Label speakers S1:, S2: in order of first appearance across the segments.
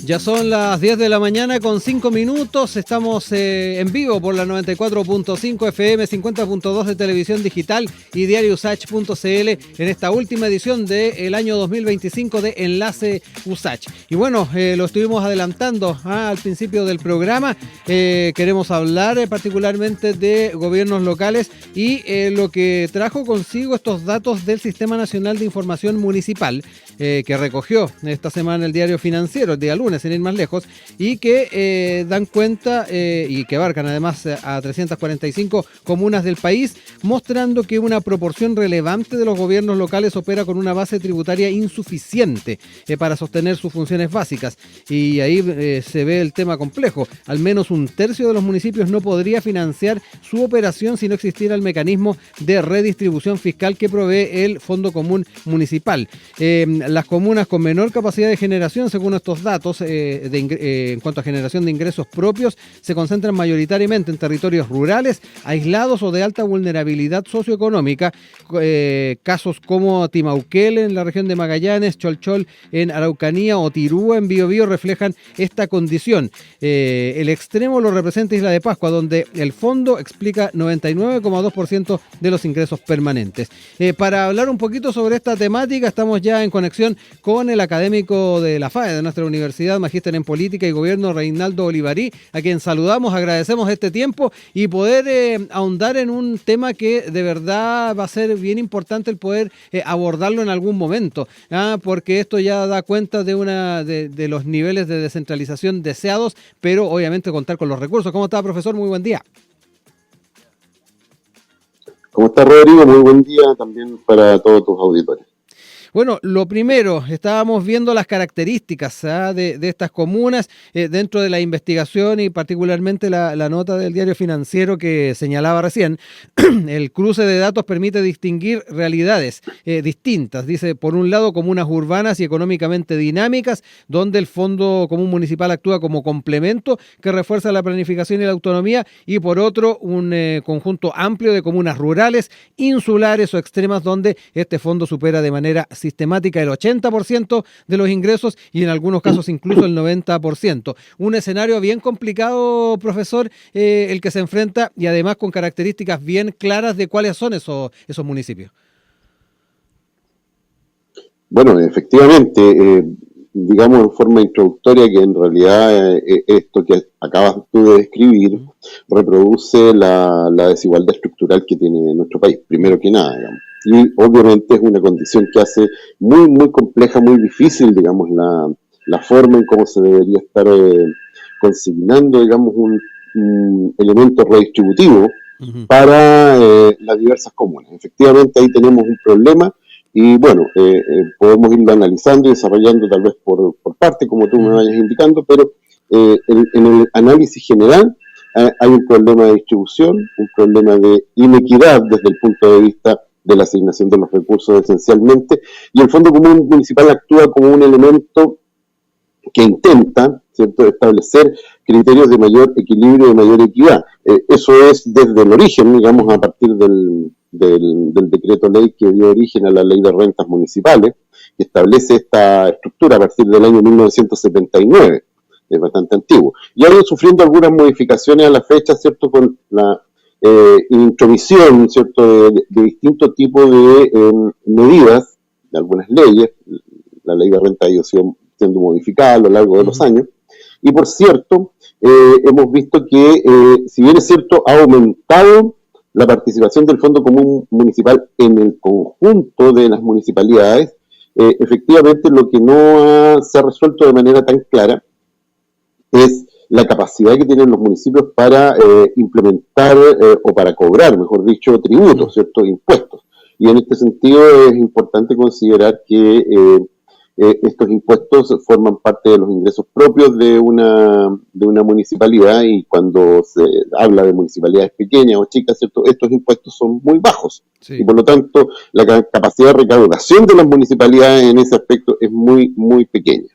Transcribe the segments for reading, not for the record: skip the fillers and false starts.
S1: Ya son las 10 de la mañana con 5 minutos, estamos en vivo por la 94.5 FM, 50.2 de televisión digital y diario USACH.cl en esta última edición del año 2025 de Enlace USACH. Y bueno, lo estuvimos adelantando al principio del programa, queremos hablar particularmente de gobiernos locales y lo que trajo consigo estos datos del Sistema Nacional de Información Municipal que recogió esta semana el Diario Financiero, el día lunes, sin ir más lejos, y que dan cuenta y que abarcan además a 345 comunas del país, mostrando que una proporción relevante de los gobiernos locales opera con una base tributaria insuficiente para sostener sus funciones básicas. Y ahí se ve el tema complejo. Al menos un tercio de los municipios no podría financiar su operación si no existiera el mecanismo de redistribución fiscal que provee el Fondo Común Municipal. Las comunas con menor capacidad de generación, según estos datos, en cuanto a generación de ingresos propios, se concentran mayoritariamente en territorios rurales, aislados o de alta vulnerabilidad socioeconómica. Casos como Timauquel en la región de Magallanes, Cholchol en Araucanía o Tirúa en Biobío reflejan esta condición. El extremo lo representa Isla de Pascua, donde el fondo explica 99,2% de los ingresos permanentes. Para hablar un poquito sobre esta temática, estamos ya en conexión con el académico de la FAE, de nuestra universidad, magíster en Política y Gobierno, Reinaldo Olivarí, a quien saludamos, agradecemos este tiempo y poder ahondar en un tema que de verdad va a ser bien importante el poder abordarlo en algún momento, porque esto ya da cuenta de los niveles de descentralización deseados, pero obviamente contar con los recursos. ¿Cómo está, profesor? Muy buen día.
S2: ¿Cómo está, Rodrigo? Muy buen día también para todos tus auditores.
S1: Bueno, lo primero, estábamos viendo las características de estas comunas dentro de la investigación y particularmente la nota del Diario Financiero que señalaba recién. El cruce de datos permite distinguir realidades distintas. Dice, por un lado, comunas urbanas y económicamente dinámicas, donde el Fondo Común Municipal actúa como complemento que refuerza la planificación y la autonomía, y por otro, un conjunto amplio de comunas rurales, insulares o extremas, donde este fondo supera de manera sistemática el 80% de los ingresos y en algunos casos incluso el 90%. Un escenario bien complicado, profesor, el que se enfrenta, y además con características bien claras de cuáles son esos municipios.
S2: Bueno, efectivamente, digamos en forma introductoria que en realidad esto que acabas tú de describir reproduce la desigualdad estructural que tiene nuestro país, primero que nada, digamos. Y obviamente es una condición que hace muy, muy compleja, muy difícil, digamos, la forma en cómo se debería estar consignando, digamos, un elemento redistributivo para las diversas comunas. Efectivamente, ahí tenemos un problema y, bueno, podemos irlo analizando y desarrollando tal vez por parte, como tú me vayas indicando, pero en el análisis general hay un problema de distribución, un problema de inequidad desde el punto de vista de la asignación de los recursos esencialmente, y el Fondo Común Municipal actúa como un elemento que intenta, ¿cierto?, establecer criterios de mayor equilibrio y de mayor equidad. Eso es desde el origen, digamos, a partir del decreto ley que dio origen a la ley de rentas municipales, que establece esta estructura a partir del año 1979, es bastante antiguo. Y ha ido sufriendo algunas modificaciones a la fecha, ¿cierto?, con la intromisión, ¿cierto?, de distintos tipos de medidas, de algunas leyes. La ley de renta ha ido siendo modificada a lo largo de los años, y por cierto, hemos visto que, si bien es cierto, ha aumentado la participación del Fondo Común Municipal en el conjunto de las municipalidades, efectivamente lo que no se ha resuelto de manera tan clara es la capacidad que tienen los municipios para implementar o para cobrar, mejor dicho, tributos, ¿cierto?, impuestos. Y en este sentido es importante considerar que estos impuestos forman parte de los ingresos propios de una municipalidad, y cuando se habla de municipalidades pequeñas o chicas, ¿cierto?, estos impuestos son muy bajos. Sí. Y por lo tanto la capacidad de recaudación de las municipalidades en ese aspecto es muy, muy pequeña.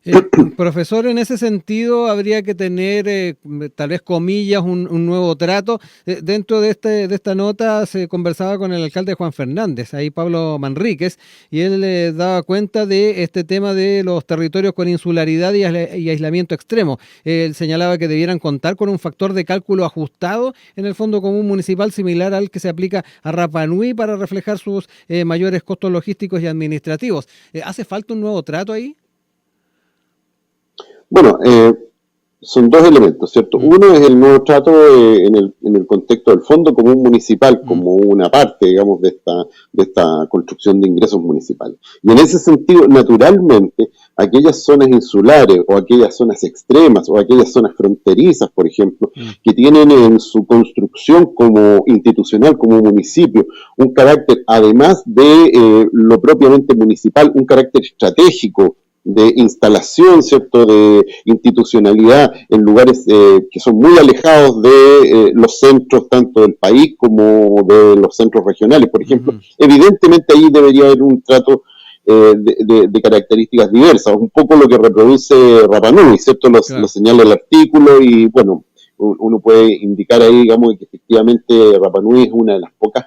S1: Eh, Profesor, en ese sentido habría que tener, tal vez comillas, un nuevo trato. Dentro de esta nota se conversaba con el alcalde Juan Fernández, ahí Pablo Manríquez, y él daba cuenta de este tema de los territorios con insularidad y aislamiento extremo. Él señalaba que debieran contar con un factor de cálculo ajustado en el Fondo Común Municipal, similar al que se aplica a Rapa Nui para reflejar sus mayores costos logísticos y administrativos. ¿Hace falta un nuevo trato ahí?
S2: Bueno, son dos elementos, ¿cierto? Uno es el nuevo trato en el contexto del Fondo Común Municipal como una parte, digamos, de esta construcción de ingresos municipales. Y en ese sentido, naturalmente, aquellas zonas insulares o aquellas zonas extremas o aquellas zonas fronterizas, por ejemplo, que tienen en su construcción como institucional, como municipio, un carácter, además de lo propiamente municipal, un carácter estratégico, de instalación, ¿cierto?, de institucionalidad en lugares que son muy alejados de los centros tanto del país como de los centros regionales, por ejemplo. Evidentemente ahí debería haber un trato de características diversas, un poco lo que reproduce Rapa Nui, ¿cierto? Lo señala el artículo y, bueno, uno puede indicar ahí, digamos, que efectivamente Rapa Nui es una de las pocas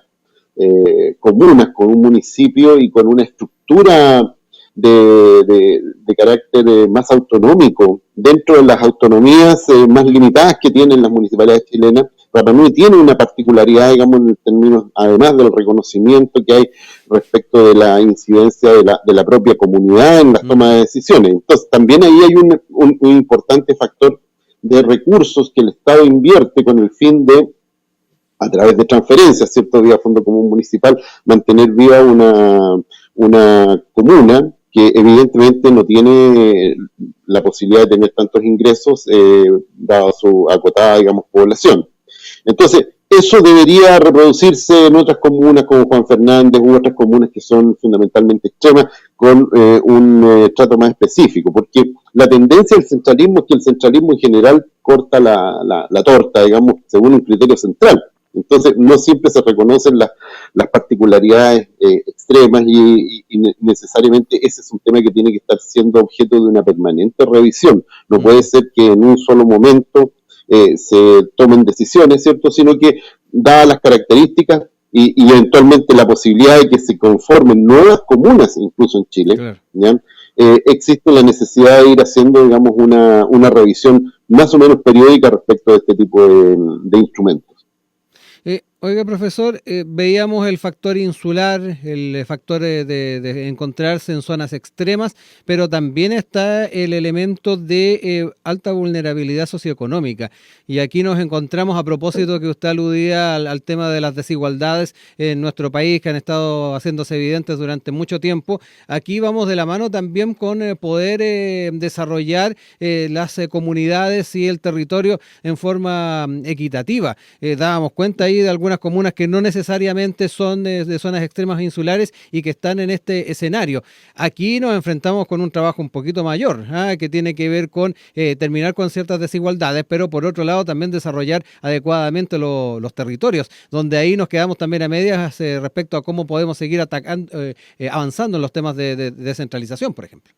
S2: comunas con un municipio y con una estructura de carácter más autonómico. Dentro de las autonomías más limitadas que tienen las municipalidades chilenas, Rapa Nui tiene una particularidad, digamos, en términos, además del reconocimiento que hay respecto de la incidencia de la propia comunidad en las tomas de decisiones. Entonces, también ahí hay un importante factor de recursos que el Estado invierte con el fin de, a través de transferencias, ¿cierto?, vía Fondo Común Municipal, mantener viva una comuna que evidentemente no tiene la posibilidad de tener tantos ingresos dado su acotada, digamos, población. Entonces, eso debería reproducirse en otras comunas como Juan Fernández u otras comunas que son fundamentalmente extremas con un trato más específico, porque la tendencia del centralismo es que el centralismo en general corta la torta, digamos, según un criterio central. Entonces, no siempre se reconocen las particularidades extremas y necesariamente ese es un tema que tiene que estar siendo objeto de una permanente revisión. No puede ser que en un solo momento se tomen decisiones, ¿cierto? Sino que, dadas las características y eventualmente la posibilidad de que se conformen nuevas comunas, incluso en Chile, claro, ¿ya? Existe la necesidad de ir haciendo, digamos, una revisión más o menos periódica respecto de este tipo de instrumentos.
S1: Oiga, profesor, veíamos el factor insular, el factor de encontrarse en zonas extremas, pero también está el elemento de alta vulnerabilidad socioeconómica. Y aquí nos encontramos, a propósito que usted aludía al tema de las desigualdades en nuestro país, que han estado haciéndose evidentes durante mucho tiempo. Aquí vamos de la mano también con poder desarrollar las comunidades y el territorio en forma equitativa. Dábamos cuenta ahí de algunas comunas que no necesariamente son de zonas extremas insulares y que están en este escenario. Aquí nos enfrentamos con un trabajo un poquito mayor, que tiene que ver con terminar con ciertas desigualdades, pero por otro lado también desarrollar adecuadamente los territorios, donde ahí nos quedamos también a medias respecto a cómo podemos seguir avanzando en los temas de descentralización, por ejemplo.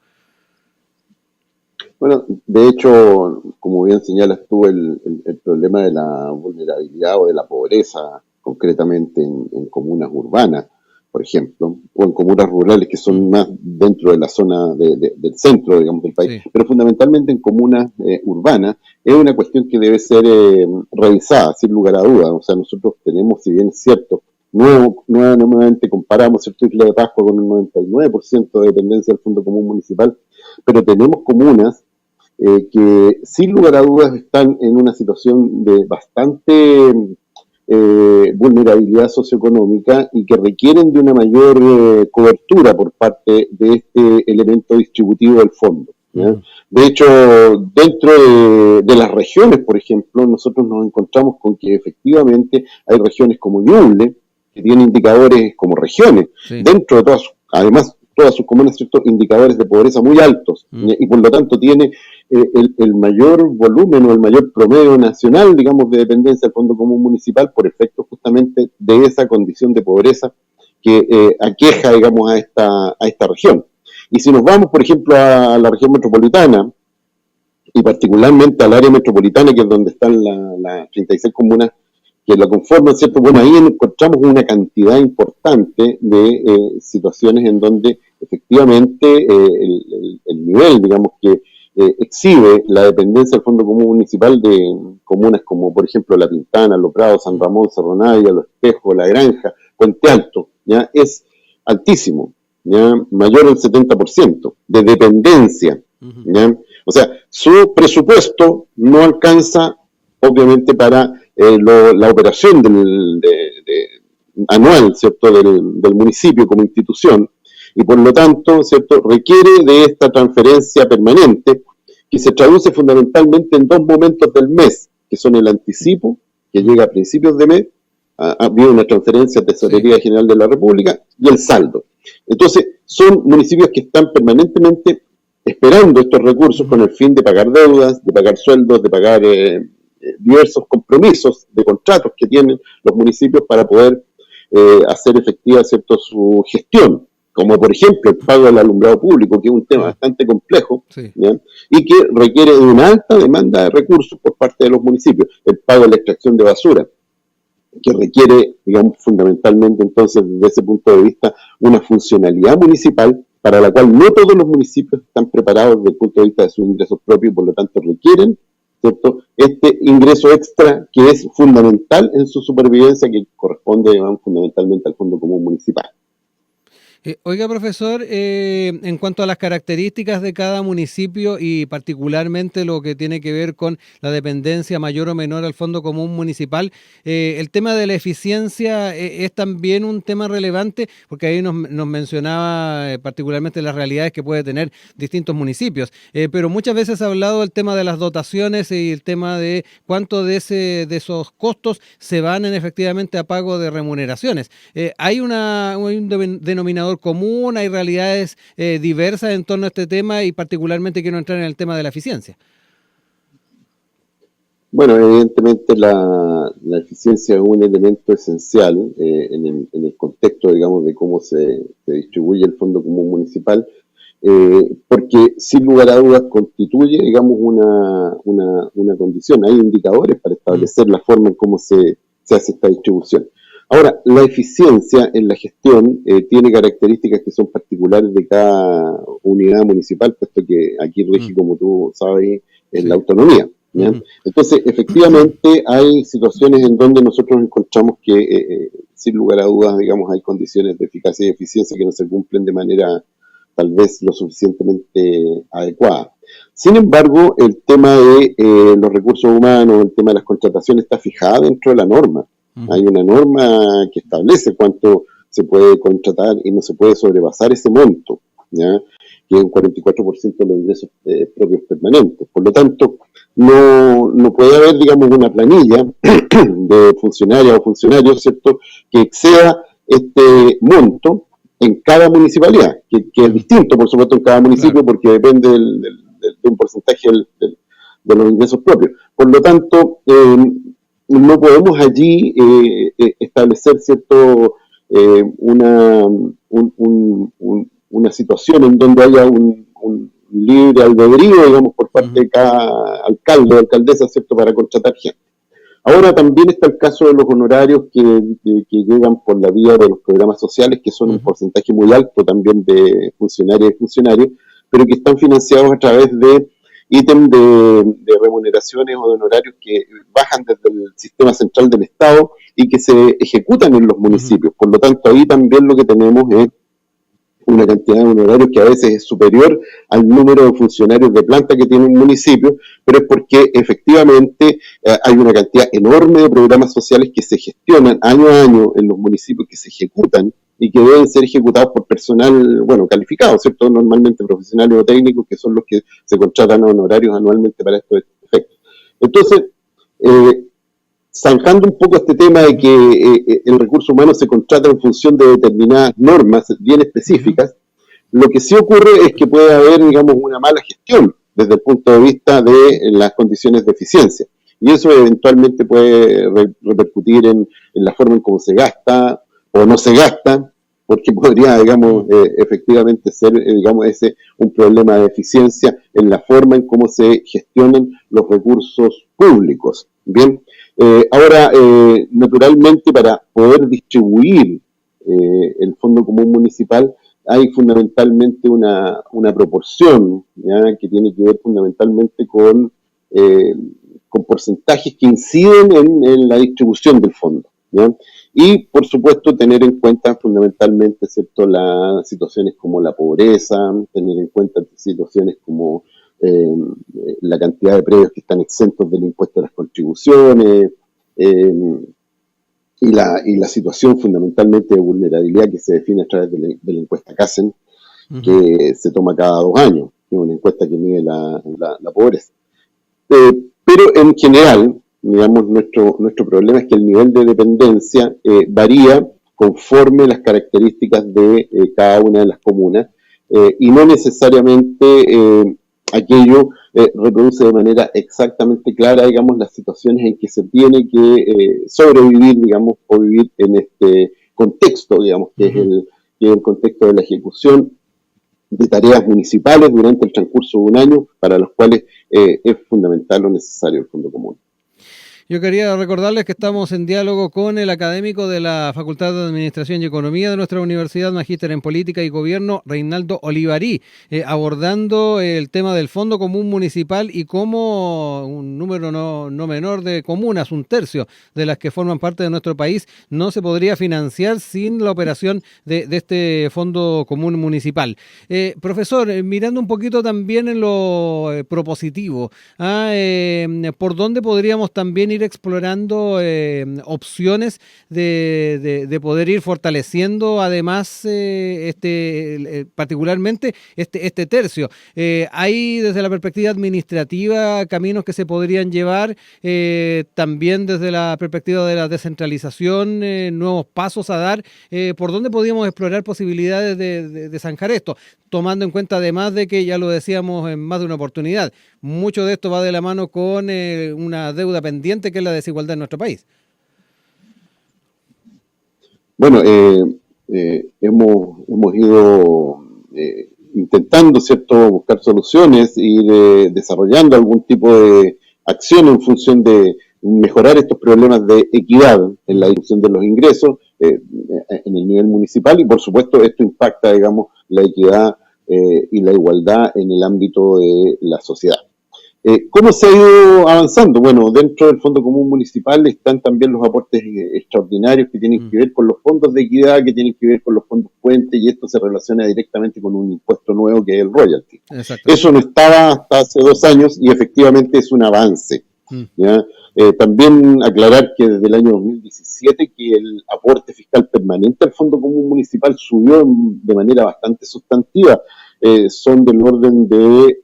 S2: Bueno, de hecho, como bien señalas tú, el problema de la vulnerabilidad o de la pobreza, concretamente en comunas urbanas, por ejemplo, o en comunas rurales que son más dentro de la zona del centro, digamos, del país, sí, pero fundamentalmente en comunas urbanas, es una cuestión que debe ser revisada, sin lugar a dudas. O sea, nosotros tenemos, si bien es cierto, nuevamente comparamos, ¿cierto?, Isla de Pascua con un 99% de dependencia del Fondo Común Municipal, pero tenemos comunas que sin lugar a dudas están en una situación de bastante vulnerabilidad socioeconómica y que requieren de una mayor cobertura por parte de este elemento distributivo del fondo, ¿ya? De hecho, dentro de las regiones, por ejemplo, nosotros nos encontramos con que efectivamente hay regiones como Ñuble, que tienen indicadores como regiones, sí, dentro de todas, además, todas sus comunas, ¿cierto?, indicadores de pobreza muy altos, y por lo tanto tiene el mayor volumen o el mayor promedio nacional, digamos, de dependencia del Fondo Común Municipal por efecto justamente de esa condición de pobreza que aqueja, digamos, a esta región. Y si nos vamos, por ejemplo, a la región metropolitana, y particularmente al área metropolitana, que es donde están las 36 comunas que la conforman, ¿cierto? Bueno, ahí encontramos una cantidad importante de situaciones en donde efectivamente el nivel, digamos, que exhibe la dependencia del Fondo Común Municipal de comunas como, por ejemplo, La Pintana, Los Prados, San Ramón, Cerro Navia, Los Espejos, La Granja, Puente Alto, ¿ya? Es altísimo, ¿ya? Mayor del 70% de dependencia, ¿ya? O sea, su presupuesto no alcanza, obviamente, para la operación anual, ¿cierto?, del municipio como institución, y por lo tanto, ¿cierto?, requiere de esta transferencia permanente que se traduce fundamentalmente en dos momentos del mes, que son el anticipo, que llega a principios de mes, había una transferencia a Tesorería General de la República, y el saldo. Entonces, son municipios que están permanentemente esperando estos recursos con el fin de pagar deudas, de pagar sueldos, de pagar diversos compromisos de contratos que tienen los municipios para poder hacer efectiva, ¿cierto?, su gestión, como por ejemplo el pago del alumbrado público, que es un tema bastante complejo, ¿ya? Y que requiere de una alta demanda de recursos por parte de los municipios, el pago de la extracción de basura, que requiere, digamos, fundamentalmente entonces desde ese punto de vista una funcionalidad municipal para la cual no todos los municipios están preparados desde el punto de vista de sus ingresos propios y por lo tanto requieren, ¿cierto?, este ingreso extra que es fundamental en su supervivencia, que corresponde, digamos, fundamentalmente al Fondo Común Municipal.
S1: Oiga, profesor, en cuanto a las características de cada municipio y particularmente lo que tiene que ver con la dependencia mayor o menor al Fondo Común Municipal, el tema de la eficiencia es también un tema relevante, porque ahí nos mencionaba particularmente las realidades que puede tener distintos municipios, pero muchas veces ha hablado del tema de las dotaciones y el tema de cuánto de esos costos se van efectivamente a pago de remuneraciones. ¿Hay un denominador común, hay realidades diversas en torno a este tema y particularmente quiero entrar en el tema de la eficiencia?
S2: Bueno, evidentemente la eficiencia es un elemento esencial en el contexto, digamos, de cómo se distribuye el Fondo Común Municipal, porque sin lugar a dudas constituye, digamos, una condición. Hay indicadores para establecer la forma en cómo se hace esta distribución. Ahora, la eficiencia en la gestión tiene características que son particulares de cada unidad municipal, puesto que aquí rige, como tú sabes, la autonomía, ¿ya? Entonces, efectivamente, hay situaciones en donde nosotros encontramos que, sin lugar a dudas, digamos, hay condiciones de eficacia y eficiencia que no se cumplen de manera tal vez lo suficientemente adecuada. Sin embargo, el tema de los recursos humanos, el tema de las contrataciones está fijada dentro de la norma. Hay una norma que establece cuánto se puede contratar y no se puede sobrepasar ese monto, ¿ya?, que es un 44% de los ingresos propios permanentes. Por lo tanto, no puede haber, digamos, una planilla de funcionarias o funcionarios, ¿cierto?, que exceda este monto en cada municipalidad, que es distinto, por supuesto, en cada municipio, porque depende de un porcentaje de los ingresos propios. Por lo tanto, no podemos allí establecer, ¿cierto?, una situación en donde haya un libre albedrío, digamos, por parte de cada alcalde o alcaldesa, ¿cierto?, para contratar gente. Ahora también está el caso de los honorarios que llegan por la vía de los programas sociales, que son un porcentaje muy alto también de funcionarias y funcionarios, pero que están financiados a través de ítem de remuneraciones o de honorarios que bajan desde el sistema central del Estado y que se ejecutan en los municipios. Por lo tanto, ahí también lo que tenemos es una cantidad de honorarios que a veces es superior al número de funcionarios de planta que tiene un municipio, pero es porque efectivamente hay una cantidad enorme de programas sociales que se gestionan año a año en los municipios, que se ejecutan y que deben ser ejecutados por personal, bueno, calificado, ¿cierto?, normalmente profesionales o técnicos, que son los que se contratan a honorarios anualmente para estos efectos. Entonces, zanjando un poco este tema de que el recurso humano se contrata en función de determinadas normas bien específicas, lo que sí ocurre es que puede haber, digamos, una mala gestión desde el punto de vista de las condiciones de eficiencia. Y eso eventualmente puede repercutir en la forma en cómo se gasta o no se gasta, porque podría, digamos, efectivamente ser, digamos, ese un problema de eficiencia en la forma en cómo se gestionan los recursos públicos. Bien, ahora, naturalmente, para poder distribuir el Fondo Común Municipal, hay fundamentalmente una proporción, ¿ya?, que tiene que ver fundamentalmente con porcentajes que inciden en la distribución del fondo, ¿ya? Y, por supuesto, tener en cuenta fundamentalmente, ¿cierto?, las situaciones como la pobreza, tener en cuenta situaciones como la cantidad de predios que están exentos del impuesto a las contribuciones, y la situación fundamentalmente de vulnerabilidad que se define a través de la encuesta CASEN, que se toma cada 2 años, que es una encuesta que mide la pobreza. Pero en general, digamos, nuestro problema es que el nivel de dependencia varía conforme las características de cada una de las comunas, y no necesariamente aquello reproduce de manera exactamente clara, digamos, las situaciones en que se tiene que sobrevivir, digamos, o vivir en este contexto, digamos, que es el contexto de la ejecución de tareas municipales durante el transcurso de un año, para los cuales es fundamental o necesario el Fondo Común.
S1: Yo quería recordarles que estamos en diálogo con el académico de la Facultad de Administración y Economía de nuestra universidad, magíster en Política y Gobierno, Reinaldo Olivarí, abordando el tema del Fondo Común Municipal y cómo un número no menor de comunas, 1/3 de las que forman parte de nuestro país, no se podría financiar sin la operación de este Fondo Común Municipal. Profesor, mirando un poquito también en lo propositivo, ¿por dónde podríamos también ir explorando opciones de poder ir fortaleciendo además particularmente este tercio? Hay desde la perspectiva administrativa caminos que se podrían llevar, también desde la perspectiva de la descentralización, nuevos pasos a dar. ¿Por dónde podríamos explorar posibilidades de zanjar esto? Tomando en cuenta además de que, ya lo decíamos en más de una oportunidad, mucho de esto va de la mano con una deuda pendiente que es la desigualdad en nuestro país.
S2: Bueno, hemos ido intentando, ¿cierto?, buscar soluciones, ir desarrollando algún tipo de acción en función de mejorar estos problemas de equidad en la distribución de los ingresos en el nivel municipal, y por supuesto esto impacta, digamos, la equidad y la igualdad en el ámbito de la sociedad. ¿Cómo se ha ido avanzando? Bueno, dentro del Fondo Común Municipal están también los aportes extraordinarios que tienen que ver con los fondos de equidad, que tienen que ver con los fondos puentes, y esto se relaciona directamente con un impuesto nuevo que es el royalty. Eso no estaba hasta hace 2 años y efectivamente es un avance, ¿ya? También aclarar que desde el año 2017 que el aporte fiscal permanente al Fondo Común Municipal subió de manera bastante sustantiva. Son del orden de,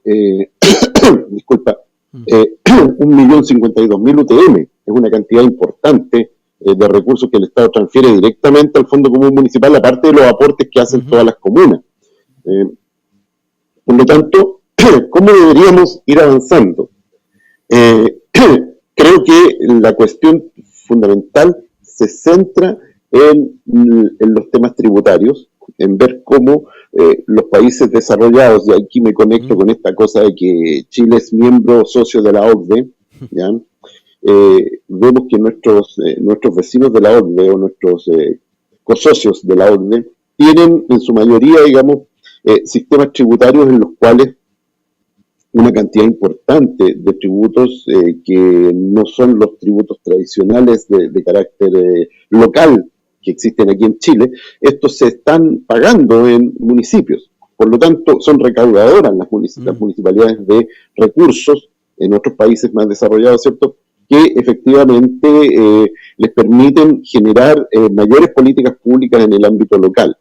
S2: disculpa, 1.052.000 UTM. Es una cantidad importante de recursos que el Estado transfiere directamente al Fondo Común Municipal, aparte de los aportes que hacen todas las comunas. Por lo tanto, ¿cómo deberíamos ir avanzando? Creo que la cuestión fundamental se centra en los temas tributarios, en ver cómo los países desarrollados, y aquí me conecto con esta cosa de que Chile es miembro socio de la OCDE, ¿ya? Vemos que nuestros vecinos de la OCDE o nuestros cosocios de la OCDE tienen en su mayoría, digamos, sistemas tributarios en los cuales una cantidad importante de tributos que no son los tributos tradicionales de carácter local que existen aquí en Chile, estos se están pagando en municipios. Por lo tanto, son recaudadoras las municipalidades de recursos en otros países más desarrollados, ¿cierto?, que efectivamente les permiten generar mayores políticas públicas en el ámbito local.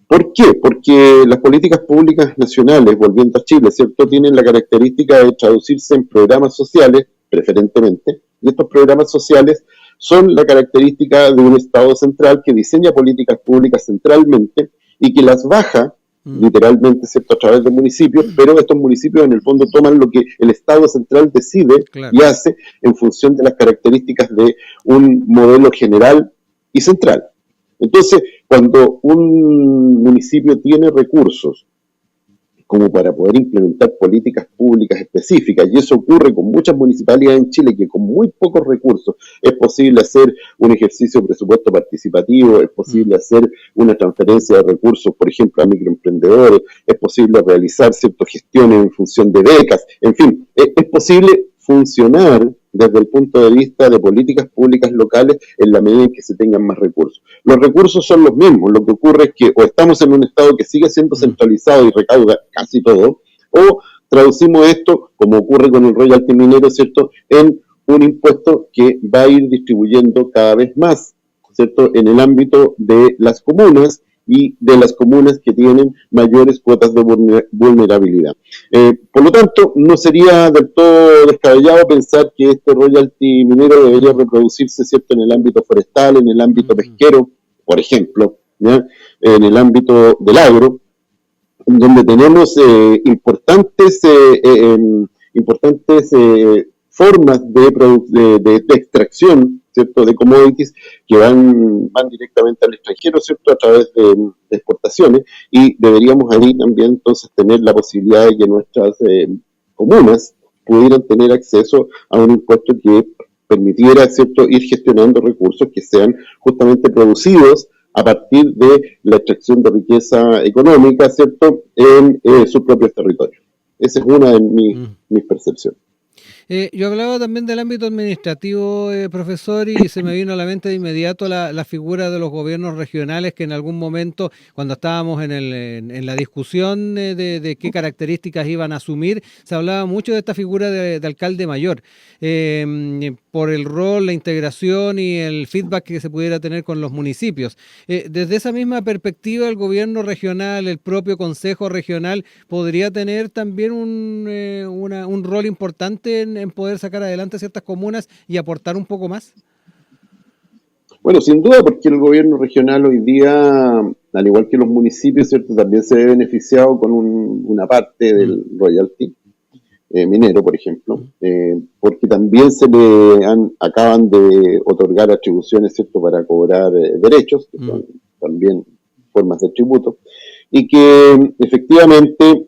S2: ¿Por qué? Porque las políticas públicas nacionales, volviendo a Chile, ¿cierto?, tienen la característica de traducirse en programas sociales, preferentemente, y estos programas sociales son la característica de un Estado central que diseña políticas públicas centralmente y que las baja, literalmente, ¿cierto?, a través de municipios, pero estos municipios en el fondo toman lo que el Estado central decide y hace en función de las características de un modelo general y central. Entonces, Cuando un municipio tiene recursos como para poder implementar políticas públicas específicas, y eso ocurre con muchas municipalidades en Chile, que con muy pocos recursos es posible hacer un ejercicio de presupuesto participativo, es posible hacer una transferencia de recursos, por ejemplo, a microemprendedores, es posible realizar ciertas gestiones en función de becas, en fin, es posible funcionar desde el punto de vista de políticas públicas locales en la medida en que se tengan más recursos. Los recursos son los mismos, lo que ocurre es que o estamos en un estado que sigue siendo centralizado y recauda casi todo, o traducimos esto, como ocurre con el royalty minero, ¿cierto?, en un impuesto que va a ir distribuyendo cada vez más, ¿cierto?, en el ámbito de las comunas y de las comunas que tienen mayores cuotas de vulnerabilidad. Por lo tanto, no sería del todo descabellado pensar que este royalty minero debería reproducirse, ¿cierto?, en el ámbito forestal, en el ámbito pesquero, por ejemplo, ¿ya?, en el ámbito del agro, donde tenemos importantes formas de extracción, ¿cierto?, de commodities que van directamente al extranjero, ¿cierto?, a través de exportaciones, y deberíamos ahí también entonces tener la posibilidad de que nuestras comunas pudieran tener acceso a un impuesto que permitiera, ¿cierto?, ir gestionando recursos que sean justamente producidos a partir de la extracción de riqueza económica, ¿cierto?, en sus propios territorios. Esa es una de mis percepciones.
S1: Yo hablaba también del ámbito administrativo, profesor, y se me vino a la mente de inmediato la figura de los gobiernos regionales, que en algún momento, cuando estábamos en la discusión de qué características iban a asumir, se hablaba mucho de esta figura de alcalde mayor, por el rol, la integración y el feedback que se pudiera tener con los municipios. Desde esa misma perspectiva, el gobierno regional, el propio consejo regional, podría tener también un rol importante en poder sacar adelante ciertas comunas y aportar un poco más.
S2: Bueno, sin duda, porque el gobierno regional hoy día, al igual que los municipios, ¿cierto?, también se ve beneficiado con una parte del royalty minero, por ejemplo, porque también acaban de otorgar atribuciones, ¿cierto?, para cobrar derechos, que son también formas de tributo, y que efectivamente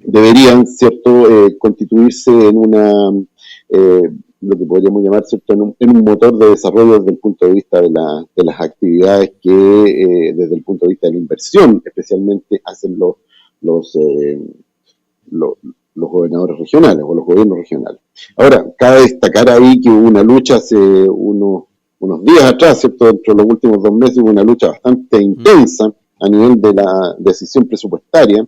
S2: deberían, ¿cierto?, constituirse en lo que podríamos llamar, ¿cierto?, en un motor de desarrollo desde el punto de vista de las actividades que, desde el punto de vista de la inversión, especialmente hacen los gobernadores regionales o los gobiernos regionales. Ahora, cabe destacar ahí que hubo una lucha hace unos días atrás, ¿cierto?, dentro de los últimos 2 meses hubo una lucha bastante intensa a nivel de la decisión presupuestaria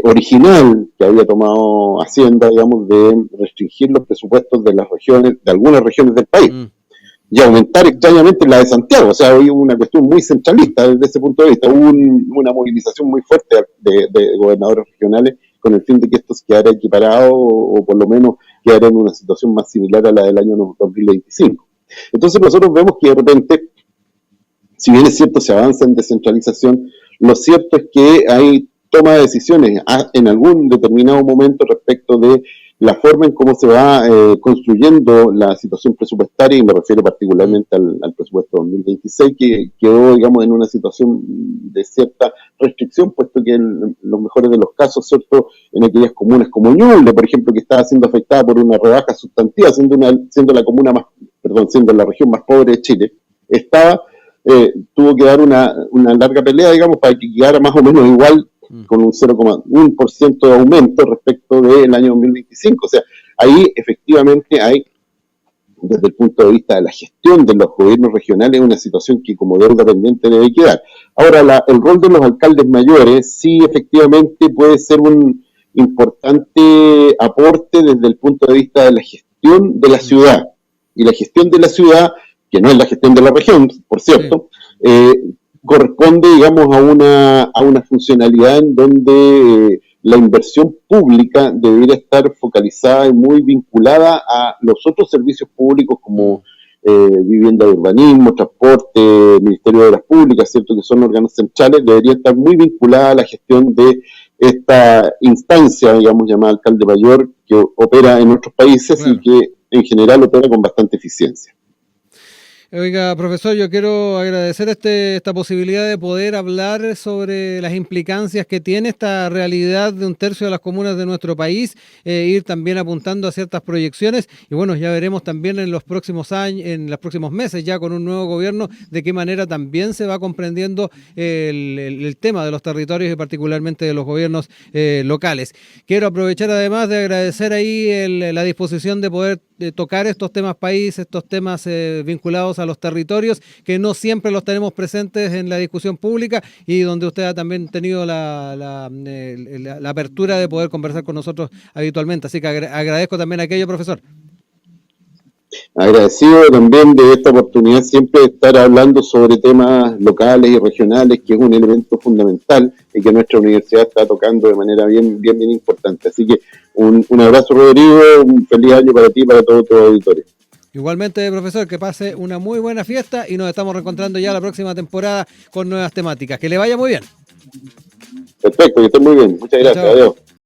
S2: original que había tomado Hacienda, digamos, de restringir los presupuestos de las regiones, de algunas regiones del país, y aumentar extrañamente la de Santiago. O sea, hubo una cuestión muy centralista desde ese punto de vista. Hubo una movilización muy fuerte de gobernadores regionales con el fin de que estos quedaran equiparados o por lo menos quedaran en una situación más similar a la del año 2025. Entonces nosotros vemos que de repente, si bien es cierto se avanza en descentralización, lo cierto es que hay toma de decisiones en algún determinado momento respecto de la forma en cómo se va construyendo la situación presupuestaria, y me refiero particularmente al presupuesto 2026, que quedó, digamos, en una situación de cierta restricción, puesto que en los mejores de los casos, ¿cierto?, en aquellas comunas como Ñuble, por ejemplo, que estaba siendo afectada por una rebaja sustantiva, siendo la región más pobre de Chile, tuvo que dar una larga pelea, digamos, para que quedara más o menos igual, con un 0,1% de aumento respecto del año 2025. O sea, ahí efectivamente hay, desde el punto de vista de la gestión de los gobiernos regionales, una situación que como deuda pendiente debe quedar. Ahora, el rol de los alcaldes mayores sí efectivamente puede ser un importante aporte desde el punto de vista de la gestión de la ciudad. Y la gestión de la ciudad, que no es la gestión de la región, por cierto, corresponde, digamos, a una funcionalidad en donde la inversión pública debería estar focalizada y muy vinculada a los otros servicios públicos como vivienda de urbanismo, transporte, Ministerio de Obras Públicas, ¿cierto?, que son órganos centrales, debería estar muy vinculada a la gestión de esta instancia, digamos, llamada alcalde mayor, que opera en otros países y que en general opera con bastante eficiencia.
S1: Oiga, profesor, yo quiero agradecer esta posibilidad de poder hablar sobre las implicancias que tiene esta realidad de un tercio de las comunas de nuestro país, ir también apuntando a ciertas proyecciones y bueno, ya veremos también en los próximos años, en los próximos meses ya con un nuevo gobierno, de qué manera también se va comprendiendo el tema de los territorios y particularmente de los gobiernos locales. Quiero aprovechar además de agradecer ahí la disposición de poder tocar estos temas país, estos temas vinculados a los territorios, que no siempre los tenemos presentes en la discusión pública y donde usted ha también tenido la apertura de poder conversar con nosotros habitualmente. Así que agradezco también aquello, profesor.
S2: Agradecido también de esta oportunidad siempre de estar hablando sobre temas locales y regionales, que es un elemento fundamental y que nuestra universidad está tocando de manera bien importante. Así que un abrazo, Rodrigo, un feliz año para ti y para todo tu auditorio.
S1: Igualmente, profesor, que pase una muy buena fiesta y nos estamos reencontrando ya la próxima temporada con nuevas temáticas. Que le vaya muy bien.
S2: Perfecto, que estés muy bien. Muchas gracias.
S1: Chao.
S2: Adiós.